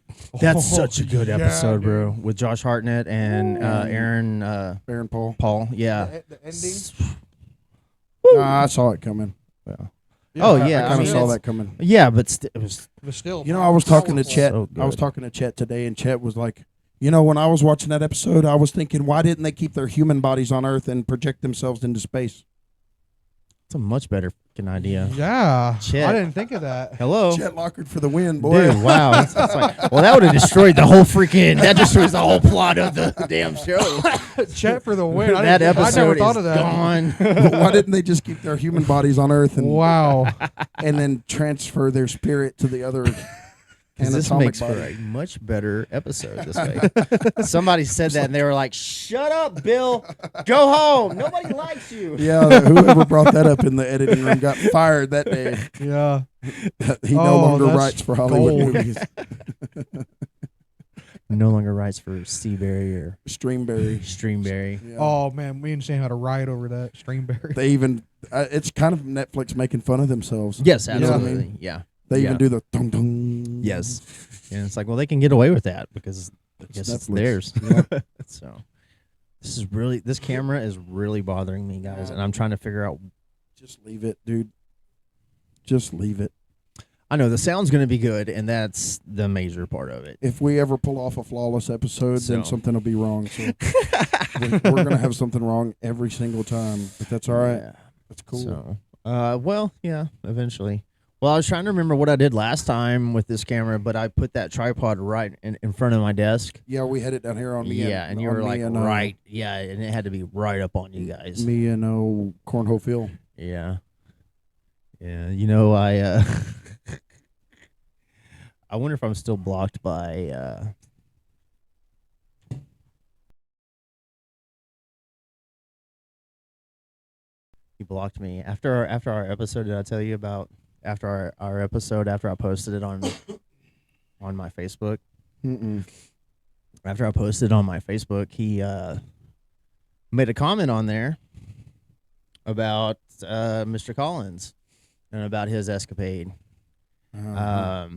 that's such a good yeah, episode, dude. bro. With Josh Hartnett and Aaron Baron Paul. Paul. Yeah. The ending. Nah, I saw it coming. Oh, I yeah, I kind of mean, saw it's- that coming. Yeah, but it was. But still, You know, I was talking to Chet. So I was good. talking to Chet today, and Chet was like, when I was watching that episode, I was thinking, why didn't they keep their human bodies on Earth and project themselves into space? It's a much better fucking idea. Yeah, Chet. I didn't think of that. Hello. Chet Lockard for the win, boy. Dude, wow. It's like, well, that would have destroyed the whole freaking. That destroys the whole plot of the damn show. Chet for the win. That I episode never is thought of that. gone. Why didn't they just keep their human bodies on Earth and Wow. and then transfer their spirit to the other 'Cause this anatomic makes for body? a much better episode this way. Somebody said that, and they were like, "Shut up, Bill. Go home. Nobody likes you." Yeah, whoever brought that up in the editing room got fired that day. Yeah. He no Oh, longer that's writes for Hollywood gold. movies. No longer writes for Seaberry or Streamberry. Streamberry. Yeah. Oh man, me and Sam had a riot over that Streamberry. They even it's kind of Netflix making fun of themselves. Yes, You know what I absolutely. mean? Yeah. They Yeah. even do the dum dum. Yes. And it's like, well, they can get away with that because I guess it's Netflix. theirs. Yeah. So this camera is really bothering me, guys, and I'm trying to figure out. Just leave it, dude. Just leave it. I know the sound's going to be good, and that's the major part of it. If we ever pull off a flawless episode, then So. something will be wrong. So we're going to have something wrong every single time, but that's all right. Yeah. That's cool. So, well, yeah, eventually. Well, I was trying to remember what I did last time with this camera, but I put that tripod right in front of my desk. Yeah, we had it down here on me. Yeah, and you on were me like and, right. Yeah, and it had to be right up on you guys. Me and Cornhole Phil. Yeah. Yeah, you know, I I wonder if I'm still blocked by He blocked me after our episode. Did I tell you about after our episode after I posted it on my Facebook? Mm-mm. After I posted on my Facebook, he made a comment on there about Mr. Collins and about his escapade that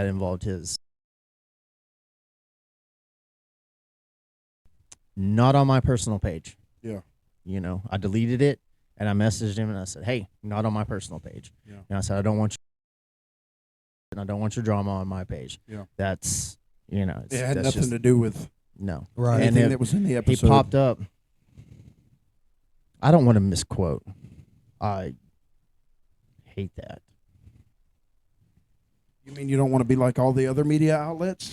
involved his. Not on my personal page. Yeah. You know, I deleted it and I messaged him and I said, "Hey, not on my personal page." Yeah. And I said, "I don't want you, and I don't want your drama on my page." Yeah. That's you know, It had that's nothing just, to do with no. Right. And anything that was in the He episode. popped up. I don't want to misquote. I hate that. You mean you don't want to be like all the other media outlets?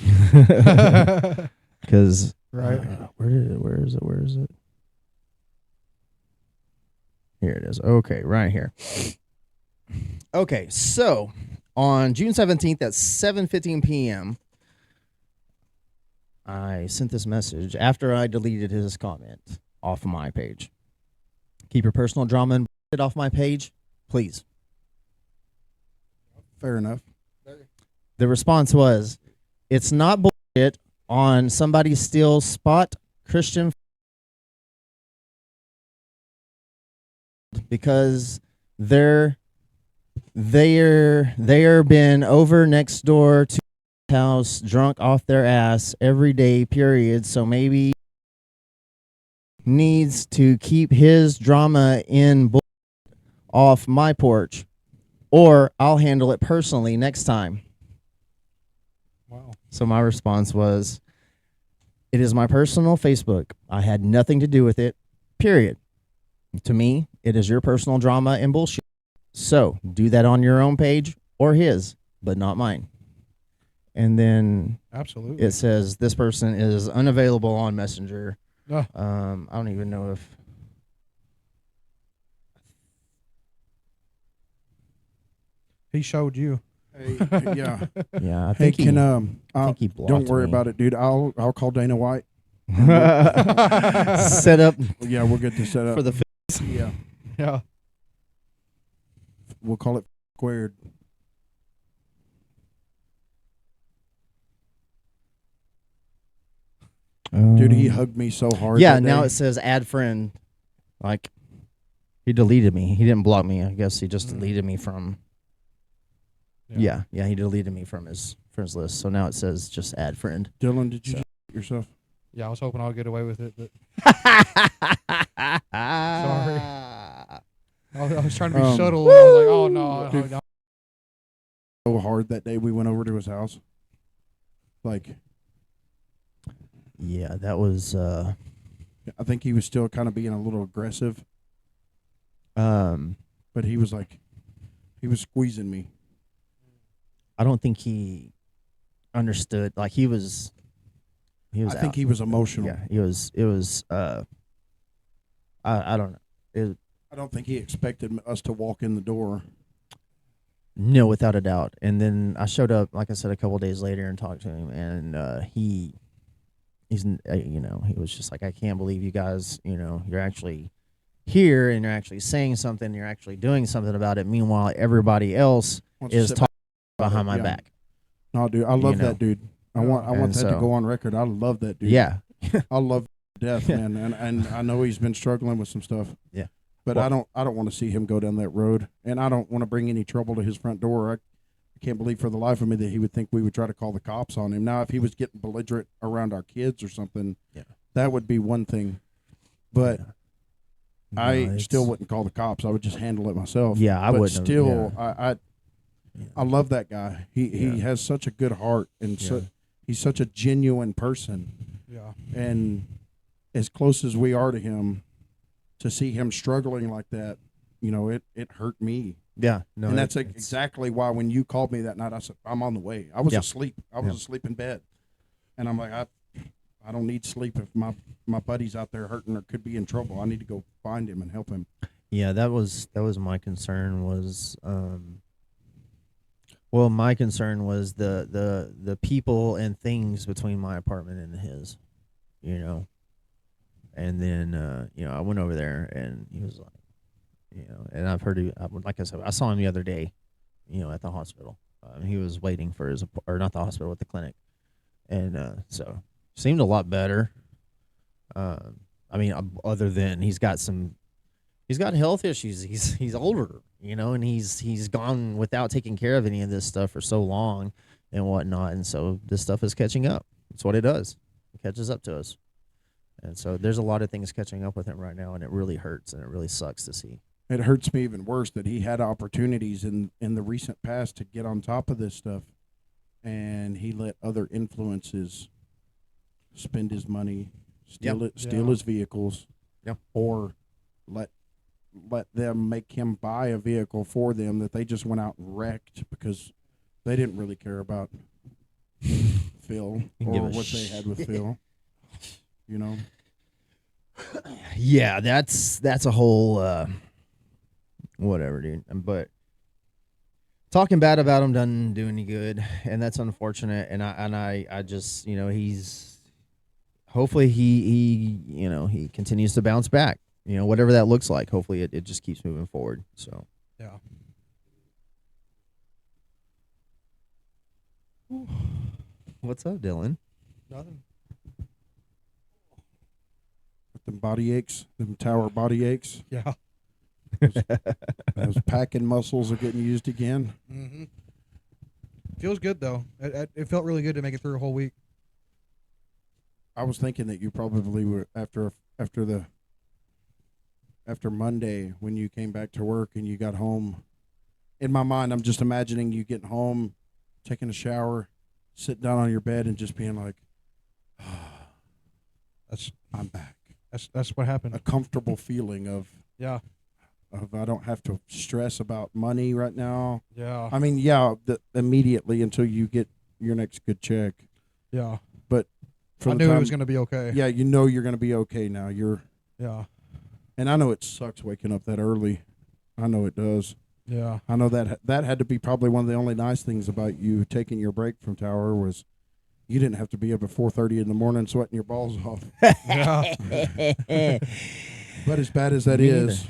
Because Right. where is it? Here it is. Okay, right here. Okay, so on June 17th at 7:15 p.m., I sent this message after I deleted his comment off of my page. Keep your personal drama and bullshit off my page, please. Fair enough. The response was, "It's not bullshit on somebody steals spot Christian because they're been over next door to his house drunk off their ass every day, period. So maybe needs to keep his drama in off my porch, or I'll handle it personally next time." Wow. So my response was, "It is my personal Facebook. I had nothing to do with it, period. To me, it is your personal drama and bullshit. So do that on your own page or his, but not mine." And then Absolutely. it says this person is unavailable on Messenger. Ah. I don't even know if He showed you. Hey, yeah. yeah. I Hey, think he, can I think he blocked don't worry me. about it, dude. I'll call Dana White. Set up Yeah, we'll get this set up for the Yeah, Yeah. we'll call it squared. Dude, he hugged me so hard. Yeah, that now day. it says add friend. Like he deleted me. He didn't block me. I guess he just deleted me from. Yeah, he deleted me from his friends list. So now it says just add friend. Dillon, did you just yourself? Yeah, I was hoping I'll get away with it, but Sorry. I was trying to be Um, subtle. And I was like, oh no, Dude. no. So hard that day we went over to his house. Like, Yeah, that was. I think he was still kind of being a little aggressive, but he was like, he was squeezing me. I don't think he understood. Like he was. He was. I think out. he was emotional. Yeah, he was. It was. I don't know. I don't think he expected us to walk in the door. No, without a doubt. And then I showed up, like I said, a couple days later and talked to him, and he's you know, he was just like, "I can't believe you guys, you know, you're actually here and you're actually saying something, you're actually doing something about it. Meanwhile, everybody else Wants to is sit talking back behind my yeah. back." No, dude, I love know. that dude. I want And that to so- go on record. I love that dude. Yeah, I love death, man, and I know he's been struggling with some stuff. Yeah. But Well- I don't want to see him go down that road, and I don't want to bring any trouble to his front door. I can't believe for the life of me that he would think we would try to call the cops on him. Now, if he was getting belligerent around our kids or something, Yeah. that would be one thing. But No, I it's- still wouldn't call the cops. I would just handle it myself. Yeah, I but wouldn't have- still, yeah. I love that guy. He Yeah. has such a good heart, and Yeah. he's such a genuine person. Yeah. And as close as we are to him, to see him struggling like that, you know, it hurt me. Yeah, no, And that's it's- exactly why when you called me that night, I said, I'm on the way. I was Yeah. asleep. I was Yeah. asleep in bed. And I'm like, I don't need sleep if my buddy's out there hurting or could be in trouble. I need to go find him and help him. Yeah, that was my concern was well, my concern was the people and things between my apartment and his, you know. And then you know, I went over there and he was like, And I've heard, like I said, I saw him the other day, at the hospital. He was waiting for his, or not the hospital, at the clinic. And so seemed a lot better. Other than he's got health issues. He's older, and he's gone without taking care of any of this stuff for so long and whatnot. And so this stuff is catching up. That's what it does. It catches up to us. And so there's a lot of things catching up with him right now, and it really hurts and it really sucks to see. It hurts me even worse that he had opportunities in the recent past to get on top of this stuff, and he let other influences spend his money, steal his vehicles, or let them make him buy a vehicle for them that they just went out and wrecked because they didn't really care about Phil or what they had with Phil. Yeah, that's a whole whatever, dude. But talking bad about him doesn't do any good, and that's unfortunate. And I just, he's hopefully he continues to bounce back. Whatever that looks like. Hopefully it just keeps moving forward. So Yeah. what's up, Dillon? Nothing. Them body aches, them tower body aches. Yeah. Those packing muscles are getting used again. Mm-hmm. Feels good though. It felt really good to make it through a whole week. I was thinking that you probably were after Monday when you came back to work and you got home. In my mind, I'm just imagining you getting home, taking a shower, sitting down on your bed, and just being like, I'm back. That's what A happened. comfortable feeling of Yeah. I don't have to stress about money right now. Yeah. I mean, immediately until you get your next good check. Yeah. But I knew it was going to be okay. Yeah, you're going to be okay now. Yeah. And I know it sucks waking up that early. I know it does. Yeah. I know that had to be probably one of the only nice things about you taking your break from Tower was you didn't have to be up at 4:30 in the morning sweating your balls off. Yeah. But as bad as that is,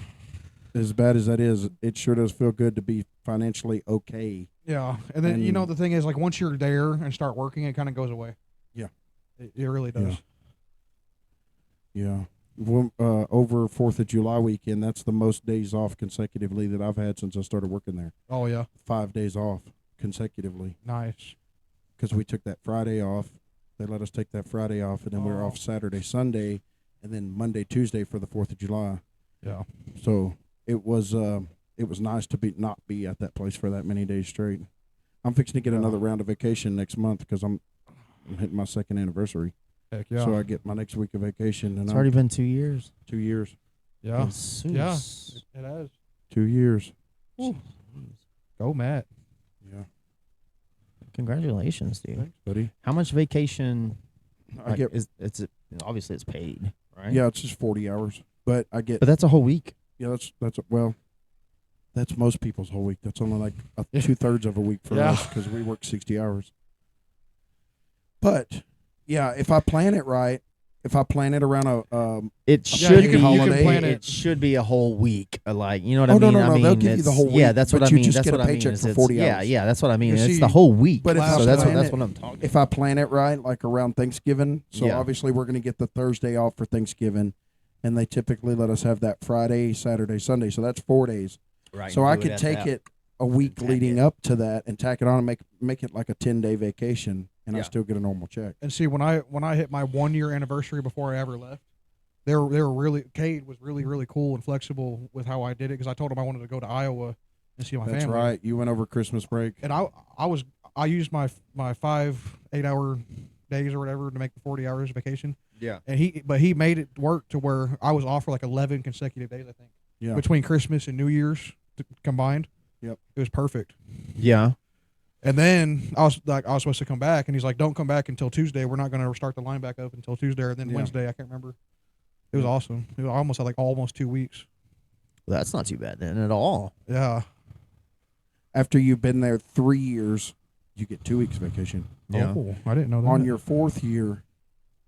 it sure does feel good to be financially okay. Yeah. And then, the thing is, like, once you're there and start working, it kind of goes away. Yeah. It really does. Yeah. Over 4th of July weekend, that's the most days off consecutively that I've had since I started working there. Oh, yeah. 5 days off consecutively. Nice. Because we took that Friday off. They let us take that Friday off, and then we were off Saturday, Sunday, and then Monday, Tuesday for the 4th of July. Yeah. So it was nice to not be at that place for that many days straight. I'm fixing to get another round of vacation next month because I'm hitting my 2nd anniversary. Heck yeah. So I get my next week of vacation. And It's already been 2 years. 2 years. Yeah. Jesus. Yeah. It has. 2 years. Go, Matt. Yeah. Congratulations, dude. Thanks, buddy. How much vacation? I get. It's obviously it's paid, right? Yeah, it's just 40 hours, but I get. But that's a whole week. Yeah, that's most people's whole week. That's only like 2/3 of a week for us because we work 60 hours. But yeah, if I plan it right, if I plan it around it Yeah, should you be can holiday. plan It should be a whole week. Like, you know what Oh, I mean? no, I mean, they'll give you the it's- whole Yeah, week, that's what but I you mean. just That's get a what I mean. paycheck is for it's- 40 Yeah, hours. yeah, that's what I mean. You It's see, the whole week. but if I so that's plan what it- I'm talking. if I plan it right, like around Thanksgiving. So Yeah. obviously we're going to get the Thursday off for Thanksgiving, and they typically let us have that Friday, Saturday, Sunday. So that's 4 days. Right. So I could take it a week leading up to that and tack it on and make it like a 10-day vacation, and I still get a normal check. And see, when I hit my 1-year anniversary before I ever left, they were really, Cade was really, really cool and flexible with how I did it because I told him I wanted to go to Iowa and see my That's family. right. You went over Christmas break. And I used my 5 8-hour days or whatever to make the 40 hours vacation. Yeah. And he made it work to where I was off for like 11 consecutive days, I think. Yeah. Between Christmas and New Year's combined. Yep. It was perfect. Yeah. And then I was supposed to come back, and he's like, "Don't come back until Tuesday. We're not going to start the line back up until Tuesday." And then Wednesday, I can't remember. It was awesome. It was almost like almost 2 weeks. Well, that's not too bad then at all. Yeah. After you've been there 3 years, you get 2 weeks vacation. Yeah. Oh, I didn't know that. On your 4th year,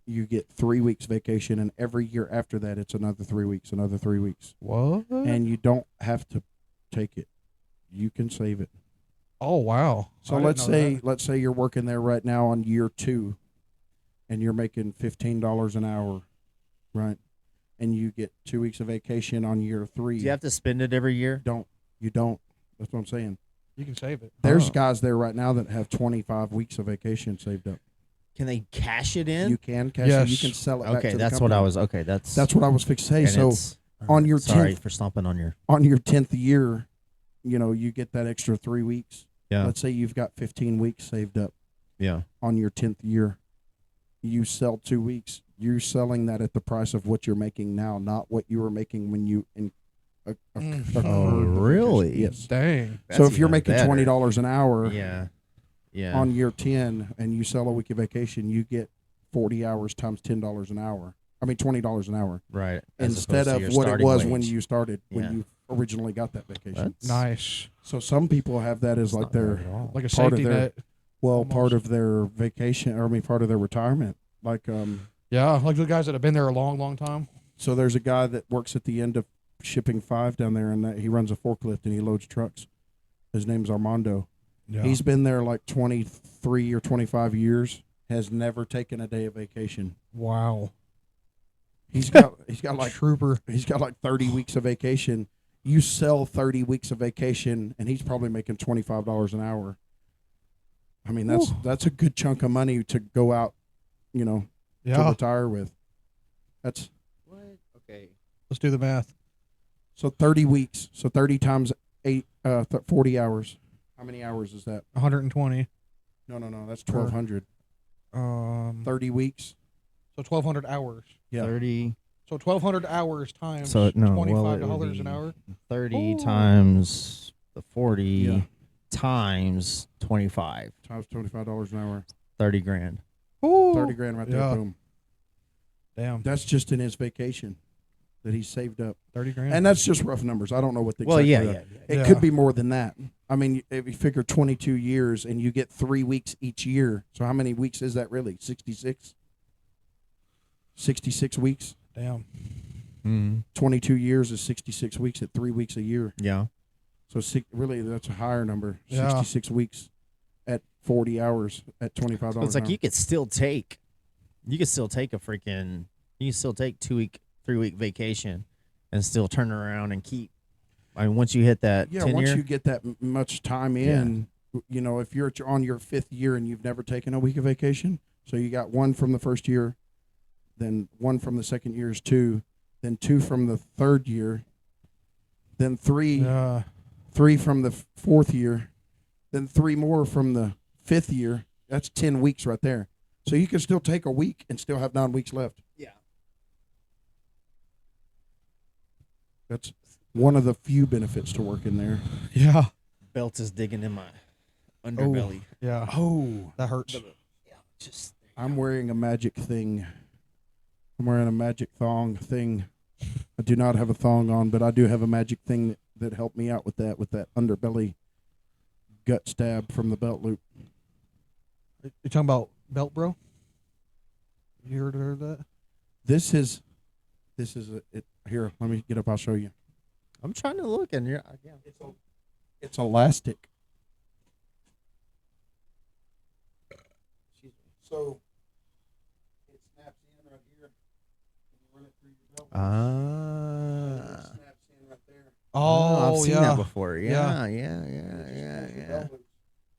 you get 3 weeks vacation, and every year after that, it's another 3 weeks, another 3 weeks. What? And you don't have to take it. You can save it. Oh wow. So I didn't know that. let's say you're working there right now on year 2, and you're making $15 an hour, right? And you get 2 weeks of vacation on year 3. Do you have to spend it every year? You don't. That's what I'm saying. You can save it. There's guys there right now that have 25 weeks of vacation saved up. Can they cash it in? You can cash it. You can sell it back Okay, to the that's company. what I was. Okay, that's what I was fixing to say. and So it's- on your sorry 10th for stomping on your. on your 10th year, you get that extra 3 weeks. Yeah. Let's say you've got 15 weeks saved up Yeah. on your 10th year. You sell 2 weeks. You're selling that at the price of what you're making now, not what you were making when you Oh, accrued the really? vacation. Yes. Dang. So if you're even making better. $20 an hour Yeah. Yeah. on year 10 and you sell a week of vacation, you get 40 hours times $10 an hour. I mean $20 an hour right. As instead opposed to of your what it starting was wage. when you started, Yeah. when you originally got that vacation. That's Nice. So some people have that as that's like not bad their at all. Like a part of safety their- net. part almost. of their vacation, or I mean part of their retirement. Like Yeah, like the guys that have been there a long, long time. so there's a guy that works at the end of shipping 5 down there, and he runs a forklift and he loads trucks. His name's Armando. Yeah. He's been there like 23 or 25 years, has never taken a day of vacation. wow. He's got like Trooper. he's got like 30 weeks of vacation. You sell 30 weeks of vacation and he's probably making $25 an hour. I mean, that's a good chunk of money to go out, to Yeah. retire with. That's What? Okay. Let's do the math. so 30 weeks. So 30 times 40 hours. How many hours is that? 120. No, that's 1,200. 30 weeks. So 1,200 hours. Yeah. 30. So 1,200 hours times So no, $25 well, it would an be hour. 30 Ooh. times the 40 Yeah. times 25. Times $25 an hour. 30 grand. Ooh. 30 grand right there. Yeah. Boom. Damn. That's just in his vacation that he saved up. 30 grand. And that's just rough numbers. I don't know what the Well, exact yeah, are. yeah. It Yeah. could be more than that. I mean, if you figure 22 years and you get 3 weeks each year, so how many weeks is that really? 66? 66 weeks? Damn. Mm. 22 years is 66 weeks at 3 weeks a year. Yeah. So really, that's a higher number. Yeah. 66 weeks at 40 hours at $25 So it's like an hour. you could still take a freaking, you can still take 3-week vacation and still turn around and keep. I mean, once you hit that Yeah, tenure, once you get that much time in, if you're on your 5th year and you've never taken a week of vacation, so you got 1 from the first year, then 1 from the second year is 2, then 2 from the 3rd year, then 3 Yeah. from the 4th year, then 3 more from the 5th year. That's 10 weeks right there. So you can still take a week and still have 9 weeks left. yeah, That's one of the few benefits to working there. Yeah. belt is digging in my underbelly. Yeah. Oh, That hurts. Yeah, just I'm wearing a magic thing. I'm wearing a magic thong thing. I do not have a thong on, but I do have a magic thing that helped me out with that underbelly gut stab from the belt loop. You talking about belt, bro? You heard that? This is it. Here, let me get up. I'll show you. I'm trying to look and you're yeah. It's elastic. So it snaps in right here. And you run it through your belt. It snaps in right there. Oh, I've seen yeah. that before. Yeah.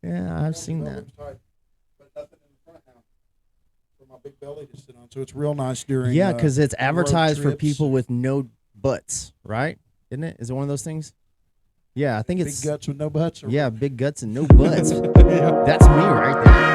Yeah, I've seen that. But nothing in the front now for my big belly to sit on. So it's real nice during. Yeah, because it's road advertised for trips. people with no butts, right? Isn't it? Is it one of those things? Yeah, I think Big it's guts with no butts. Or yeah, big guts and no butts. That's me right there.